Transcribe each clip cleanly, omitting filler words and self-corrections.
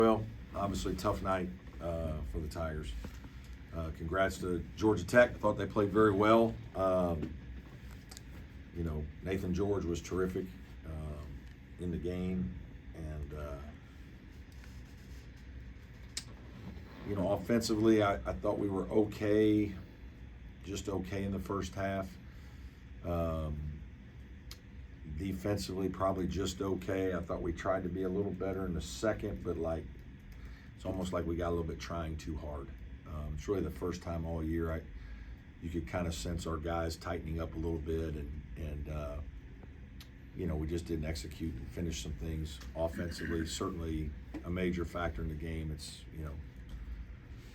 Well, obviously tough night for the Tigers. Congrats to Georgia Tech. Thought they played very well. Nathan George was terrific in the game, and offensively, I thought we were okay, just okay in the first half. Defensively, probably just okay. I thought we tried to be a little better in the second, but it's almost like we got a little bit trying too hard. It's really the first time all year you could kind of sense our guys tightening up a little bit, and we just didn't execute and finish some things offensively. Certainly a major factor in the game. It's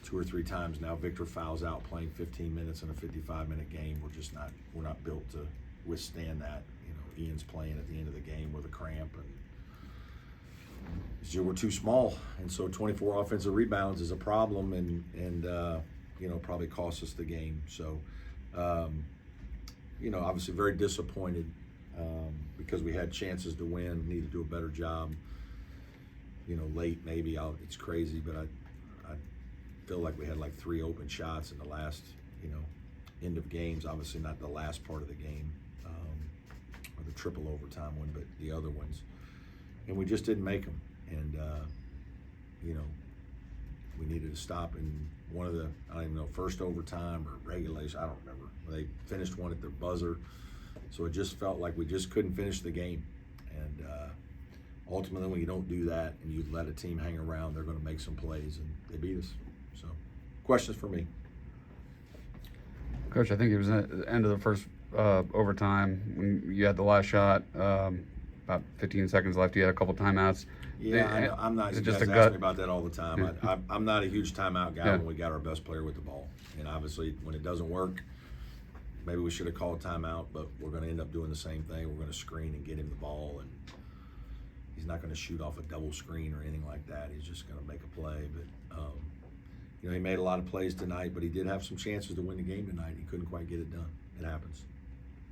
2 or 3 times now Victor fouls out playing 15 minutes in a 55-minute game. We're not built to withstand that. Ian's playing at the end of the game with a cramp, and we're too small, and so 24 offensive rebounds is a problem, and probably cost us the game. So obviously very disappointed because we had chances to win. Need to do a better job. Late maybe it's crazy, but I feel like we had 3 open shots in the last end of games. Obviously not the last part of the game. Or the triple overtime one, but the other ones, and we just didn't make them. And we needed to stop in one of the, I don't even know, first overtime or regulation, I don't remember. They finished one at the buzzer, so it just felt like we just couldn't finish the game. And ultimately, when you don't do that and you let a team hang around, they're going to make some plays, and they beat us. So, questions for me? Coach, I think it was at the end of the first overtime when you had the last shot, about 15 seconds left. You had a couple timeouts. Yeah, I know. I'm not. You guys ask me about that all the time. I'm not a huge timeout guy when we got our best player with the ball. And obviously, when it doesn't work, maybe we should have called timeout. But we're going to end up doing the same thing. We're going to screen and get him the ball, and he's not going to shoot off a double screen or anything like that. He's just going to make a play. But he made a lot of plays tonight, but he did have some chances to win the game tonight. He couldn't quite get it done. It happens.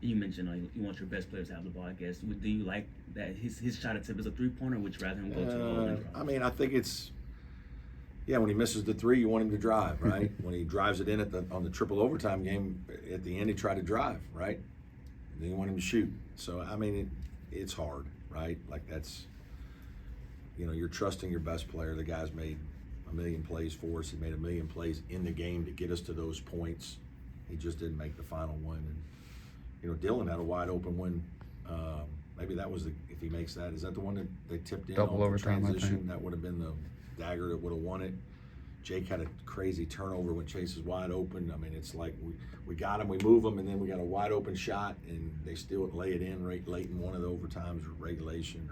You mentioned you want your best players to have the ball, I guess. Do you like that his shot attempt is a three-pointer, would you rather him go to the hole and drive? I think it's, when he misses the 3, you want him to drive, right? When he drives it in on the triple overtime game, at the end he tried to drive, right? Then you want him to shoot. So, it's hard, right? That's, you're trusting your best player. The guy's made a million plays for us. He made a million plays in the game to get us to those points. He just didn't make the final one. And, Dylan had a wide open one. Maybe that was if he makes that, is that the one that they tipped in double on overtime, transition? That would have been the dagger that would have won it. Jake had a crazy turnover when Chase is wide open. It's like we got him, we move him, and then we got a wide open shot, and they still lay it in right late in one of the overtimes or regulation.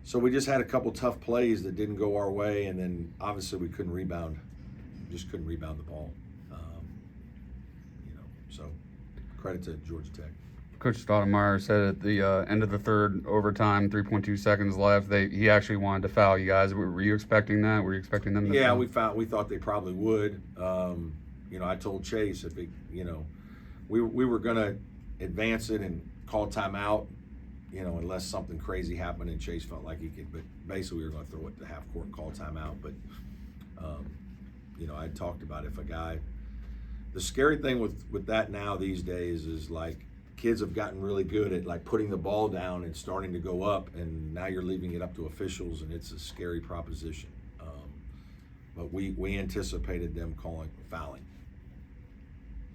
So we just had a couple tough plays that didn't go our way, and then obviously we couldn't rebound. Just couldn't rebound the ball. So credit to Georgia Tech. Coach Stoudemire said at the end of the third overtime, 3.2 seconds left, he actually wanted to foul you guys. Were you expecting that? Were you expecting them to foul? We thought they probably would. I told Chase if we were going to advance it and call timeout, unless something crazy happened and Chase felt like he could. But basically, we were going to throw it to half court and call timeout. But I talked about if a guy. The scary thing with that now these days is kids have gotten really good at putting the ball down and starting to go up, and now you're leaving it up to officials, and it's a scary proposition. But we anticipated them fouling.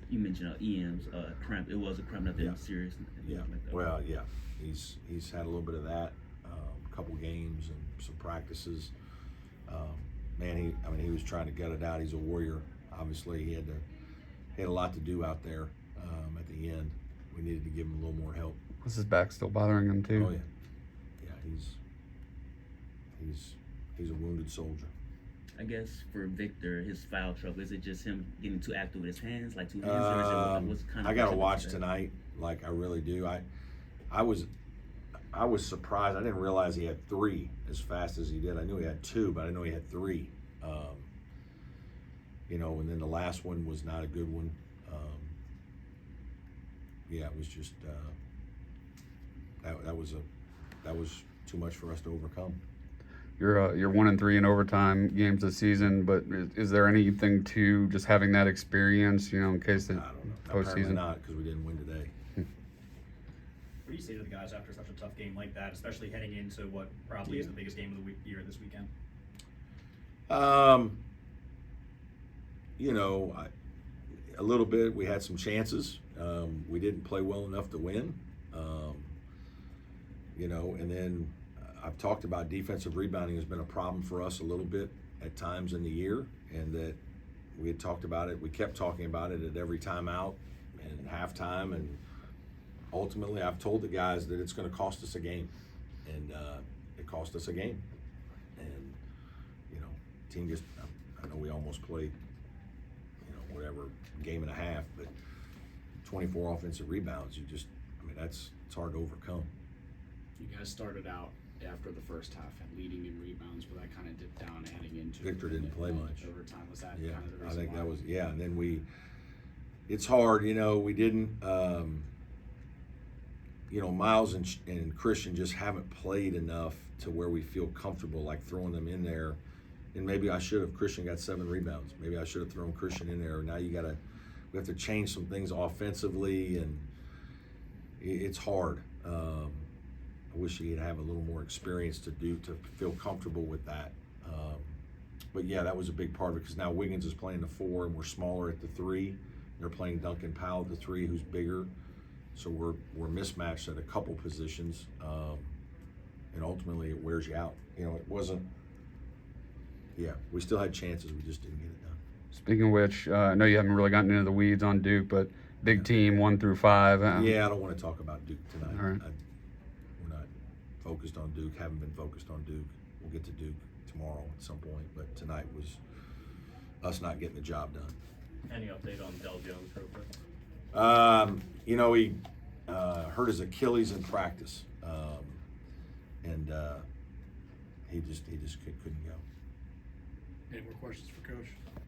You mentioned Ian's cramp. It was a cramp, nothing serious. Yeah. Well, yeah, he's had a little bit of that, a couple games and some practices. He was trying to gut it out. He's a warrior. Obviously, he had a lot to do out there at the end. We needed to give him a little more help. Was his back still bothering him too? Oh yeah, he's a wounded soldier. I guess for Victor, his foul trouble, is it just him getting too active with his hands, like 2 hands, or is it what's kind of? I gotta watch tonight, I really do. I was surprised. I didn't realize he had 3 as fast as he did. I knew he had 2, but I didn't know he had 3. And then the last one was not a good one. It was just that was too much for us to overcome. you're 1-3 in overtime games this season, but is there anything to just having that experience, in case the I don't know. Apparently postseason? not, because we didn't win today. What do you say to the guys after such a tough game like that, especially heading into what probably is the biggest game of the year this weekend? A little bit. We had some chances. We didn't play well enough to win. And then I've talked about defensive rebounding has been a problem for us a little bit at times in the year, and that we had talked about it. We kept talking about it at every timeout and halftime, and ultimately I've told the guys that it's going to cost us a game, and it cost us a game. And team just, I know we almost played, whatever, game and a half, but 24 offensive rebounds, it's hard to overcome. You guys started out after the first half leading in rebounds, but that kind of dipped down heading into Victor didn't play much. Overtime, was that Yeah, kind of the I reason think why? that was, and then it's hard, we didn't, Miles and Christian just haven't played enough to where we feel comfortable like throwing them in there. And maybe I should have. Christian got 7 rebounds. Maybe I should have thrown Christian in there. Now we have to change some things offensively, and it's hard. I wish he'd have a little more experience to feel comfortable with that. But yeah, that was a big part of it, because now Wiggins is playing the 4 and we're smaller at the 3. They're playing Duncan Powell at the 3, who's bigger. So we're mismatched at a couple positions, and ultimately it wears you out. It wasn't. Yeah, we still had chances. We just didn't get it done. Speaking of which, I know you haven't really gotten into the weeds on Duke, but big team 1-5. Yeah, I don't want to talk about Duke tonight. All right. We're not focused on Duke. Haven't been focused on Duke. We'll get to Duke tomorrow at some point, but tonight was us not getting the job done. Any update on Del Jones real quick? He hurt his Achilles in practice, and he just couldn't go. Any more questions for Coach?